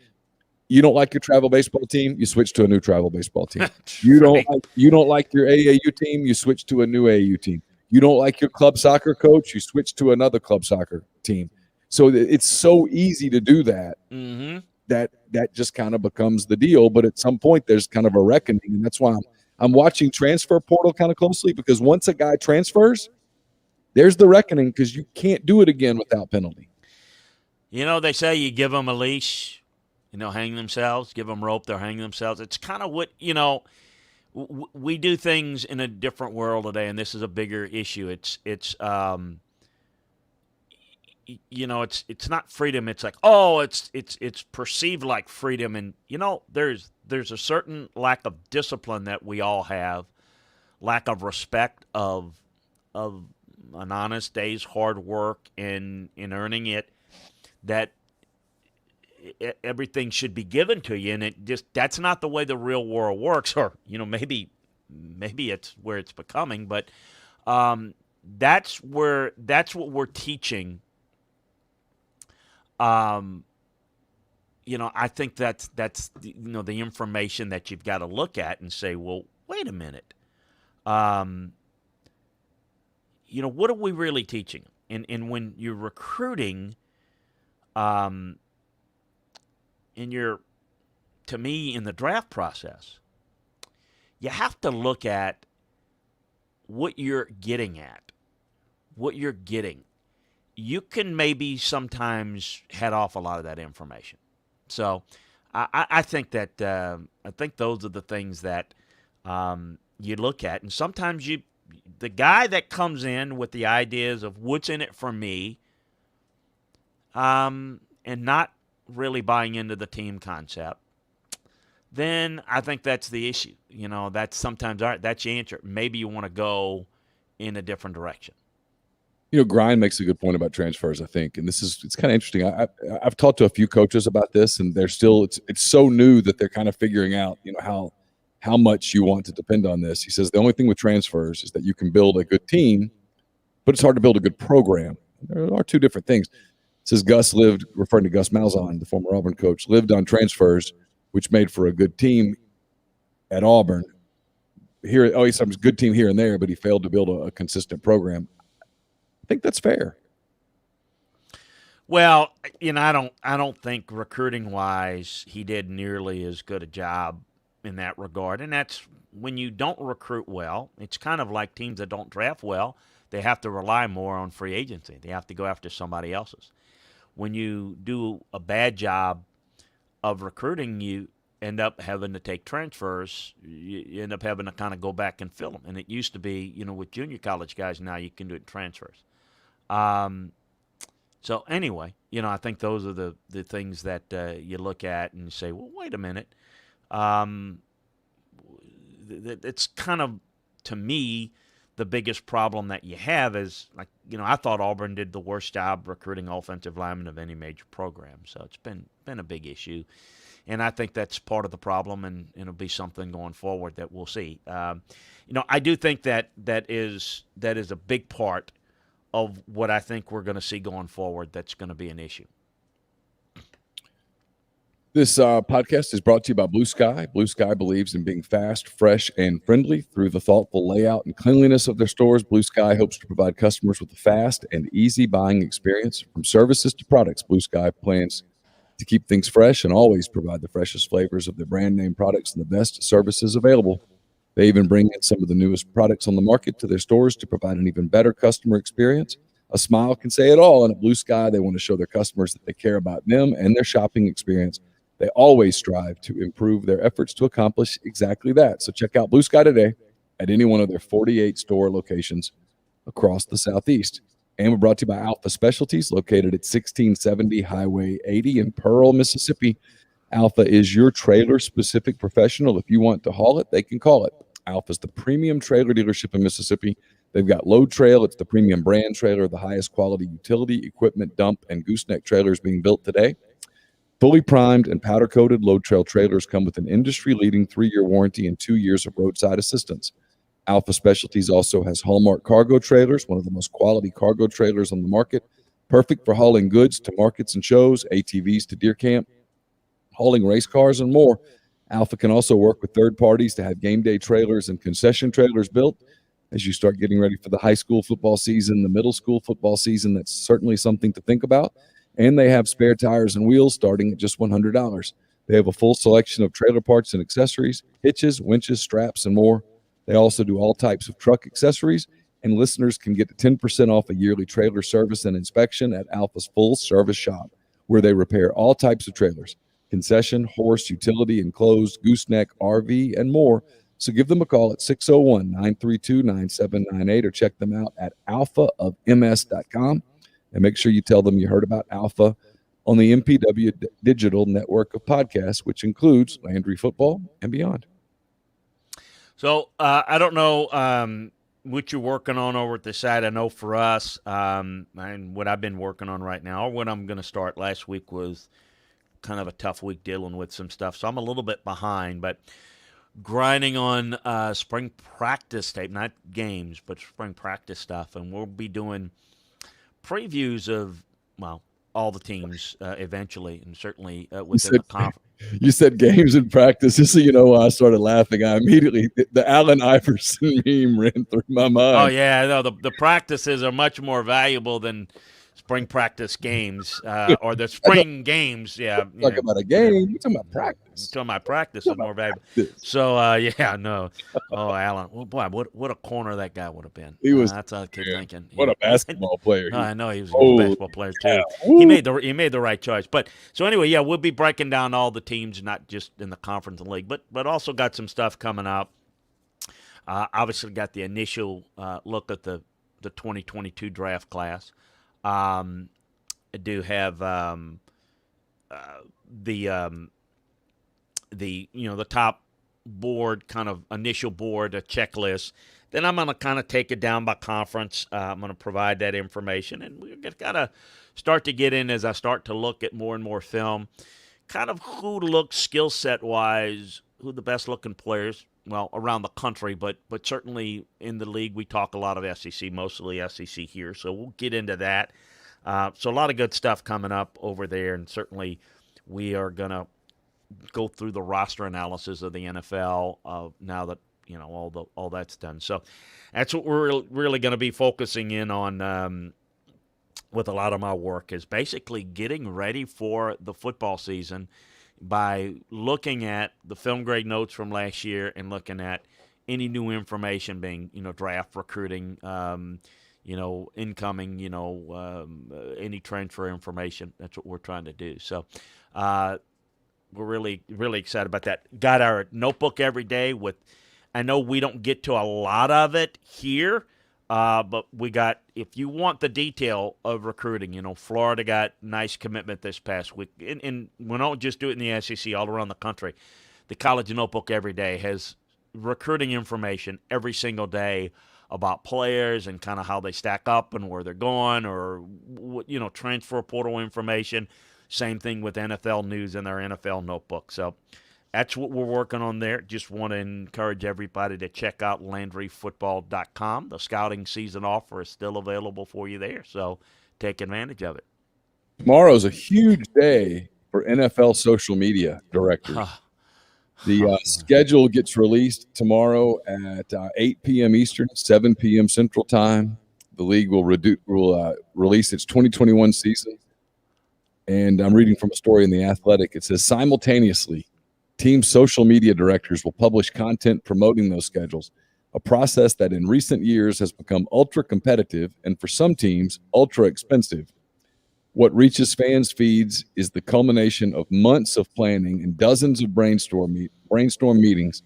You don't like your travel baseball team, you switch to a new travel baseball team. You don't like your AAU team, you switch to a new AAU team. You don't like your club soccer coach, you switch to another club soccer team. So it's so easy to do that. Mm-hmm. That just kind of becomes the deal. But at some point, there's kind of a reckoning, and that's why I'm watching transfer portal kind of closely, because once a guy transfers, there's the reckoning, because you can't do it again without penalty. You know, they say you give them a leash and they'll hang themselves. Give them rope, they'll hang themselves. It's kind of what, we do things in a different world today, and this is a bigger issue. It's not freedom. It's like, it's perceived like freedom. And, there's a certain lack of discipline that we all have, lack of respect of an honest day's hard work in earning it, that everything should be given to you, and that's not the way the real world works. Or maybe it's where it's becoming, but that's what we're teaching. I think that's the information that you've got to look at and say, well, wait a minute, what are we really teaching? And when you're recruiting, to me, in the draft process, you have to look at what you're getting at, what you're getting. You can maybe sometimes head off a lot of that information. So I think that those are the things that you look at, and sometimes the guy that comes in with the ideas of what's in it for me, and not really buying into the team concept, then I think that's the issue. That's sometimes, all right, that's your answer. Maybe you want to go in a different direction. Grind makes a good point about transfers, I think, and it's kind of interesting. I've talked to a few coaches about this, and they're still it's so new that they're kind of figuring out how much you want to depend on this. He says the only thing with transfers is that you can build a good team, but it's hard to build a good program. There are two different things. It says Gus lived, referring to Gus Malzahn, the former Auburn coach, lived on transfers, which made for a good team at Auburn. He had a good team here and there, but he failed to build a consistent program. I think that's fair. Well, I don't think recruiting wise he did nearly as good a job in that regard. And that's when you don't recruit well. It's kind of like teams that don't draft well. They have to rely more on free agency. They have to go after somebody else's. When you do a bad job of recruiting, you end up having to take transfers. You end up having to kind of go back and fill them. And it used to be, with junior college guys, now you can do it in transfers. So anyway, I think those are the things that you look at and you say, well, wait a minute. It's kind of, to me, the biggest problem that you have is, like, I thought Auburn did the worst job recruiting offensive linemen of any major program. So it's been a big issue. and I think that's part of the problem, and it'll be something going forward that we'll see. I do think that is a big part of what I think we're going to see going forward. That's going to be an issue. This podcast is brought to you by Blue Sky. Blue Sky believes in being fast, fresh, and friendly. Through the thoughtful layout and cleanliness of their stores, Blue Sky hopes to provide customers with a fast and easy buying experience. From services to products, Blue Sky plans to keep things fresh and always provide the freshest flavors of their brand name products and the best services available. They even bring in some of the newest products on the market to their stores to provide an even better customer experience. A smile can say it all, and at Blue Sky, they want to show their customers that they care about them and their shopping experience. They always strive to improve their efforts to accomplish exactly that. So check out Blue Sky today at any one of their 48 store locations across the Southeast. And we're brought to you by Alpha Specialties, located at 1670 Highway 80 in Pearl, Mississippi. Alpha is your trailer-specific professional. If you want to haul it, they can call it. Alpha is the premium trailer dealership in Mississippi. They've got Load Trail. It's the premium brand trailer, the highest quality utility, equipment, dump, and gooseneck trailers being built today. Fully primed and powder-coated Load Trail trailers come with an industry-leading 3-year warranty and 2 years of roadside assistance. Alpha Specialties also has Hallmark cargo trailers, one of the most quality cargo trailers on the market, perfect for hauling goods to markets and shows, ATVs to deer camp, hauling race cars, and more. Alpha can also work with third parties to have game day trailers and concession trailers built. As you start getting ready for the high school football season, the middle school football season, that's certainly something to think about. And they have spare tires and wheels starting at just $100. They have a full selection of trailer parts and accessories, hitches, winches, straps, and more. They also do all types of truck accessories, and listeners can get 10% off a yearly trailer service and inspection at Alpha's full service shop, where they repair all types of trailers, concession, horse, utility, enclosed, gooseneck, RV, and more. So give them a call at 601-932-9798 or check them out at alphaofms.com. And make sure you tell them you heard about Alpha on the MPW Digital Network of podcasts, which includes Landry Football and beyond. So I don't know what you're working on over at the site. I know for us, and what I've been working on right now, or what I'm going to start. Last week was kind of a tough week dealing with some stuff, so I'm a little bit behind, but grinding on spring practice tape, not games, but spring practice stuff, and we'll be doing previews of, well, all the teams eventually, and certainly within the conference. You said games in practice. Just so you know why I started laughing, I immediately, the Allen Iverson meme ran through my mind. Oh, yeah, no, the practices are much more valuable than spring practice games or the spring games. Yeah, talking about a game. You're talking about practice. Talking about practice is more valuable. So yeah, no. Oh, Allen, well, boy, what a corner that guy would have been. He was. That's all I keep thinking. What a basketball player! I know he was a good basketball player too. He made the right choice. But so anyway, yeah, we'll be breaking down all the teams, not just in the conference and league, but also got some stuff coming up. Obviously, got the initial look at the 2022 draft class. I do have the top board, kind of initial board, a checklist. Then I'm going to kind of take it down by conference. I'm going to provide that information, and we're going to kind of start to get in as I start to look at more and more film, kind of who looks skill set wise, who the best looking players. Well, around the country, but certainly in the league, we talk a lot of SEC, mostly SEC here. So we'll get into that. So a lot of good stuff coming up over there, and certainly we are going to go through the roster analysis of the NFL now that all that's done. So that's what we're really going to be focusing in on with a lot of my work, is basically getting ready for the football season by looking at the film grade notes from last year and looking at any new information, being draft, recruiting, incoming, any transfer information. That's what we're trying to do. So we're really, really excited about that. Got our notebook every day with, I know we don't get to a lot of it here, but we got, if you want the detail of recruiting, Florida got nice commitment this past week. And we don't just do it in the SEC, all around the country. The College Notebook every day has recruiting information every single day about players and kind of how they stack up and where they're going, or transfer portal information. Same thing with NFL news in our NFL notebook. So that's what we're working on there. Just want to encourage everybody to check out LandryFootball.com. The scouting season offer is still available for you there, so take advantage of it. Tomorrow's a huge day for NFL social media directors. The schedule gets released tomorrow at 8 p.m. Eastern, 7 p.m. Central Time. The league will release its 2021 season. And I'm reading from a story in The Athletic. It says, simultaneously, team social media directors will publish content promoting those schedules, a process that in recent years has become ultra competitive and for some teams, ultra expensive. What reaches fans' feeds is the culmination of months of planning and dozens of brainstorm meetings,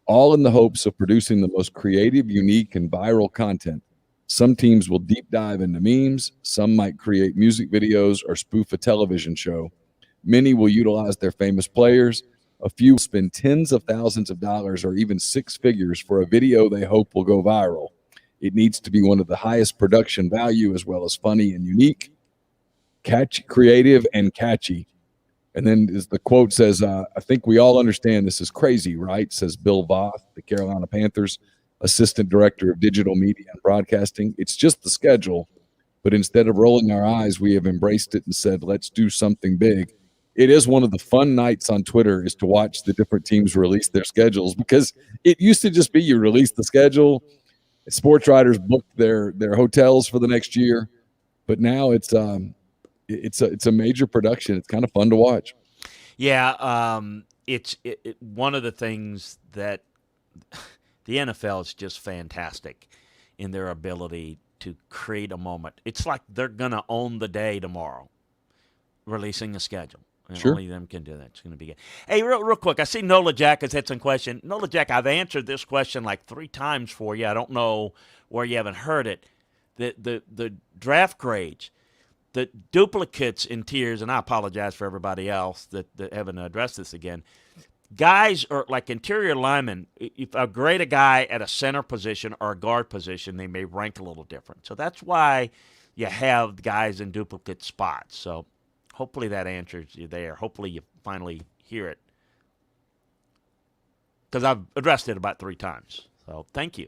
all in the hopes of producing the most creative, unique, and viral content. Some teams will deep dive into memes. Some might create music videos or spoof a television show. Many will utilize their famous players. A few will spend tens of thousands of dollars or even six figures for a video they hope will go viral. It needs to be one of the highest production value as well as funny and unique, creative and catchy. And then as the quote says, I think we all understand this is crazy, right? Says Bill Voth, the Carolina Panthers assistant director of digital media and broadcasting. It's just the schedule, but instead of rolling our eyes, we have embraced it and said, let's do something big. It is one of the fun nights on Twitter is to watch the different teams release their schedules, because it used to just be you release the schedule, sports writers booked their hotels for the next year, but now it's a major production. It's kind of fun to watch. Yeah, it's one of the things that the NFL is just fantastic in their ability to create a moment. It's like they're going to own the day tomorrow, releasing a schedule. And Sure. only them can do that. It's going to be good. Hey, real quick, I see Nola Jack has had some question. Nola Jack, I've answered this question like 3 times for you. I don't know where you haven't heard it. The draft grades, the duplicates in tiers, and I apologize for everybody else that haven't addressed this again. Guys are like interior linemen. If I grade a guy at a center position or a guard position, they may rank a little different. So that's why you have guys in duplicate spots. So hopefully that answers you there. Hopefully you finally hear it, because I've addressed it about 3 times. So thank you.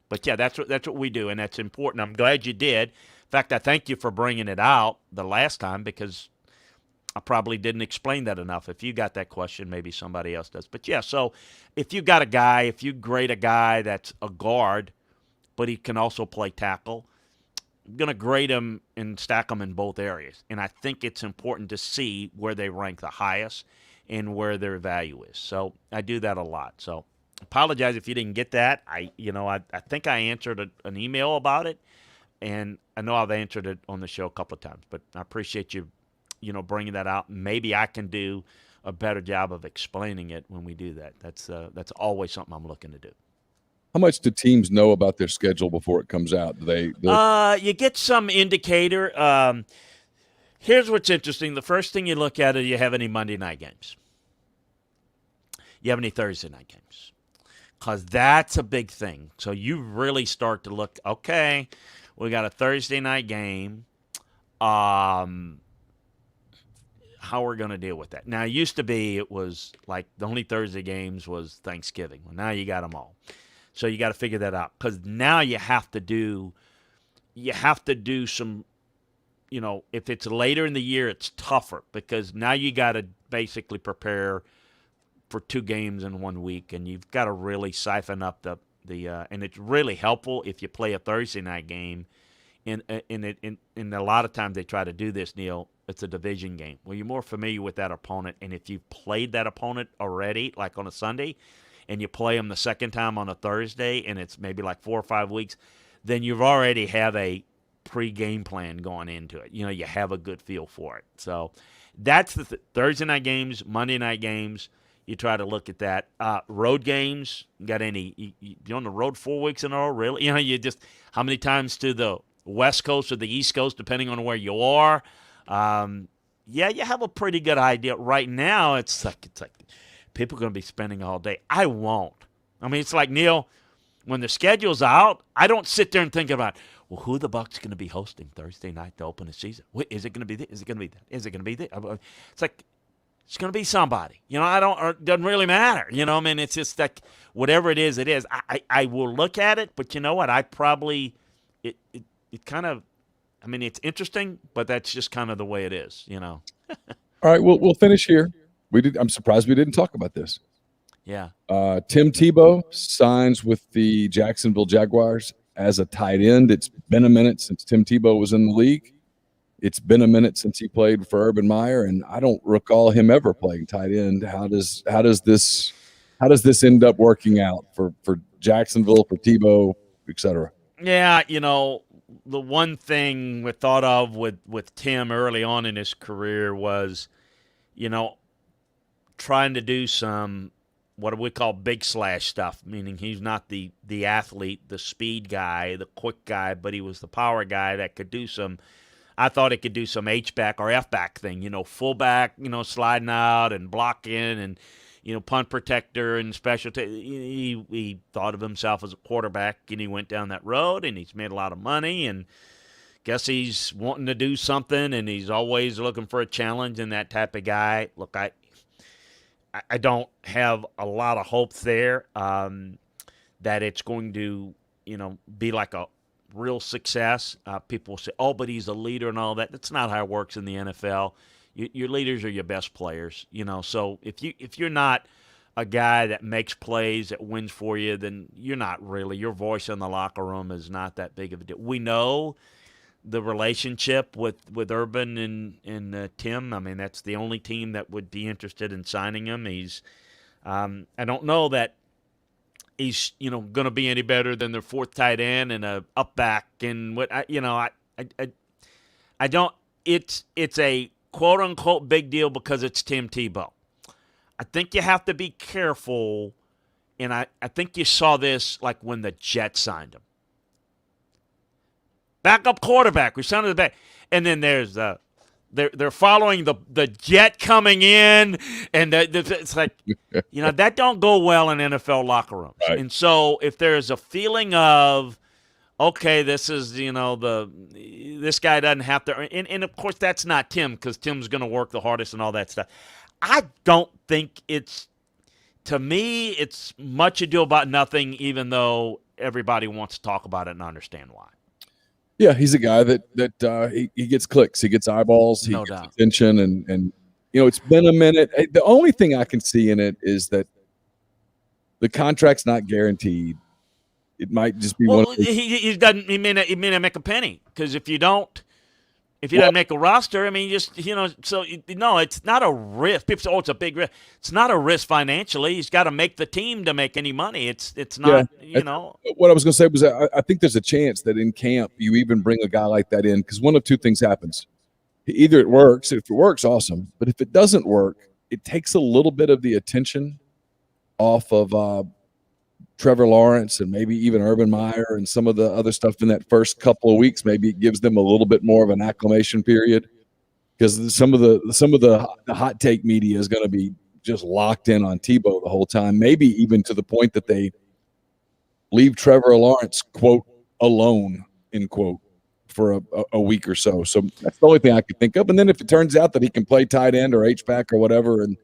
But yeah, that's what we do, and that's important. I'm glad you did. In fact, I thank you for bringing it out the last time, because I probably didn't explain that enough. If you got that question, maybe somebody else does. But yeah, so if you grade a guy that's a guard, but he can also play tackle, I'm going to grade him and stack them in both areas. And I think it's important to see where they rank the highest and where their value is. So I do that a lot. So apologize if you didn't get that. I think I answered an email about it, and I know I've answered it on the show a couple of times. But I appreciate you bringing that out. Maybe I can do a better job of explaining it when we do that. That's always something I'm looking to do. How much do teams know about their schedule before it comes out? You get some indicator. Here's what's interesting. The first thing you look at is, you have any Monday night games? You have any Thursday night games? Because that's a big thing. So you really start to look, okay, we got a Thursday night game. How we're going to deal with that. Now, it used to be it was like the only Thursday games was Thanksgiving. Well, now you got them all. So you got to figure that out, because now you have to do some, if it's later in the year, it's tougher, because now you got to basically prepare for 2 games in 1 week, and you've got to really siphon up the and it's really helpful if you play a Thursday night game. In a lot of times they try to do this, Neil. It's a division game. Well, you're more familiar with that opponent, and if you've played that opponent already, like on a Sunday, and you play them the second time on a Thursday, and it's maybe like 4 or 5 weeks, then you've already have a pre-game plan going into it. You have a good feel for it. So that's the Thursday night games, Monday night games. You try to look at that. Road games, got any? You on the road 4 weeks in a row? Really? You just, how many times to the West Coast or the East Coast, depending on where you are. You have a pretty good idea. Right now, it's like people are going to be spending all day. I won't. I mean, it's like, Neil, when the schedule's out, I don't sit there and think about, well, who are the Bucks going to be hosting Thursday night to open the season? Is it going to be this? Is it going to be that? Is it going to be that? It's like, it's going to be somebody. It doesn't really matter. I mean, it's just like whatever it is, it is. I will look at it, but you know what? I probably, it kind of, I mean, it's interesting, but that's just kind of the way it is, All right, we'll finish here. I'm surprised we didn't talk about this. Yeah. Tim Tebow signs with the Jacksonville Jaguars as a tight end. It's been a minute since Tim Tebow was in the league. It's been a minute since he played for Urban Meyer, and I don't recall him ever playing tight end. How does this end up working out for Jacksonville, for Tebow, et cetera? Yeah, the one thing we thought of with Tim early on in his career was, trying to do some what we call big slash stuff, meaning he's not the athlete, the speed guy, the quick guy, but he was the power guy that could do some. I thought it could do some H-back or F-back thing, fullback, sliding out and blocking and, punt protector and special. He thought of himself as a quarterback, and he went down that road, and he's made a lot of money, and guess he's wanting to do something, and he's always looking for a challenge and that type of guy. Look, I don't have a lot of hope there that it's going to, be like a real success. People say, oh, but he's a leader and all that. That's not how it works in the NFL. Your leaders are your best players, So if you're not a guy that makes plays, that wins for you, then you're not really. Your voice in the locker room is not that big of a deal. We know the relationship with Urban and Tim. I mean, that's the only team that would be interested in signing him. He's I don't know that he's going to be any better than their fourth tight end and a up back and what I don't. It's a quote unquote big deal because it's Tim Tebow. I think you have to be careful, and I think you saw this like when the Jets signed him. Backup quarterback, we signed the back, and then there's they're following the jet coming in, and it's like, that don't go well in NFL locker rooms. Right. And so if there's a feeling of, okay, this is, this guy doesn't have to, and of course that's not Tim, because Tim's going to work the hardest and all that stuff. I don't think to me, it's much ado about nothing, even though everybody wants to talk about it and understand why. Yeah, he's a guy that he gets clicks, he gets eyeballs, he gets attention, and it's been a minute. The only thing I can see in it is that the contract's not guaranteed. It might just be one. He doesn't. He may not make a penny, because if you don't make a roster, I mean, So it's not a risk. People say, "Oh, it's a big risk." It's not a risk financially. He's got to make the team to make any money. It's not. What I was going to say was I think there's a chance that in camp you even bring a guy like that in, because one of two things happens: either it works. If it works, awesome. But if it doesn't work, it takes a little bit of the attention off of Trevor Lawrence and maybe even Urban Meyer and some of the other stuff in that first couple of weeks. Maybe it gives them a little bit more of an acclimation period, because some of the hot take media is going to be just locked in on Tebow the whole time, maybe even to the point that they leave Trevor Lawrence, quote, alone, end quote, for a week or so. So that's the only thing I could think of. And then if it turns out that he can play tight end or H-back or whatever and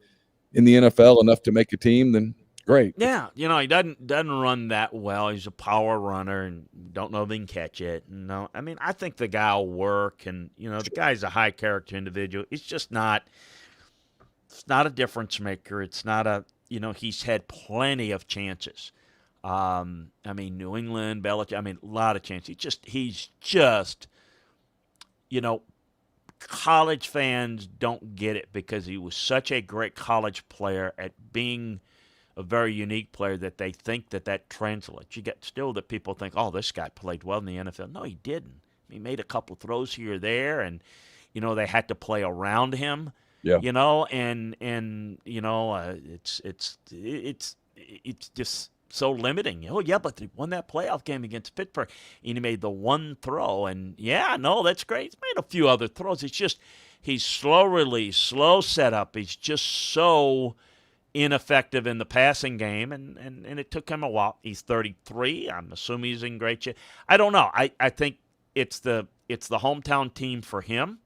in the NFL enough to make a team, then great. Yeah, he doesn't run that well. He's a power runner, and don't know if he can catch it. No, I mean, I think the guy will work, and the guy's a high character individual. It's just not. It's not a difference maker. It's not a. He's had plenty of chances. I mean, New England, Belichick. I mean, a lot of chances. He's just. College fans don't get it because he was such a great college player at being a very unique player that they think that translates. You get still that people think, oh, this guy played well in the NFL. No, he didn't. He made a couple of throws here or there, and they had to play around him. Yeah. It's just so limiting. Oh yeah, but they won that playoff game against Pittsburgh, and he made the one throw. And that's great. He's made a few other throws. It's just he's slow release, slow setup. He's just so ineffective in the passing game, and it took him a while. He's 33. I'm assuming he's in great shape. I don't know. I think it's the hometown team for him.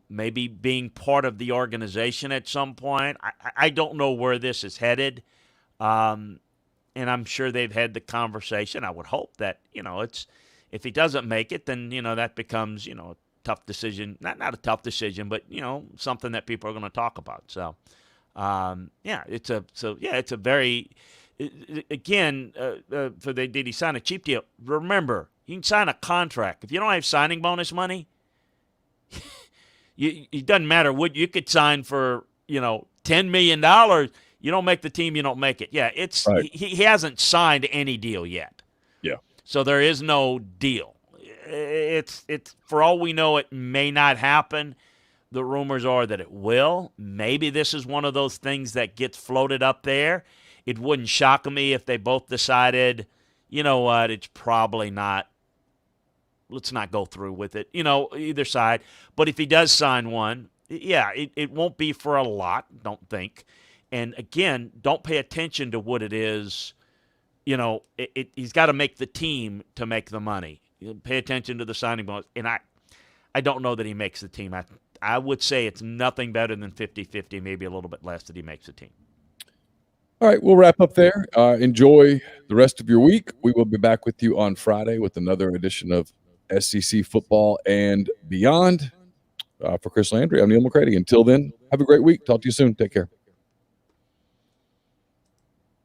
Maybe being part of the organization at some point. I don't know where this is headed. And I'm sure they've had the conversation. I would hope that, it's if he doesn't make it, then, that becomes, a tough decision. Not a tough decision, but, something that people are going to talk about. So, it's a very, again, did he sign a cheap deal? Remember, you can sign a contract. If you don't have signing bonus money, it doesn't matter what you could sign for, $10 million. You don't make the team, you don't make it. Yeah, right. he hasn't signed any deal yet. Yeah. So there is no deal. It's for all we know, it may not happen. The rumors are that it will. Maybe this is one of those things that gets floated up there. It wouldn't shock me if they both decided, you know what, it's probably not. Let's not go through with it, either side. But if he does sign one, yeah, it won't be for a lot, don't think. And again, don't pay attention to what it is. He's got to make the team to make the money. Pay attention to the signing bonus. And I don't know that he makes the team. I would say it's nothing better than 50-50, maybe a little bit less that he makes the team. All right, we'll wrap up there. Enjoy the rest of your week. We will be back with you on Friday with another edition of SEC Football and Beyond. For Chris Landry, I'm Neil McCready. Until then, have a great week. Talk to you soon. Take care.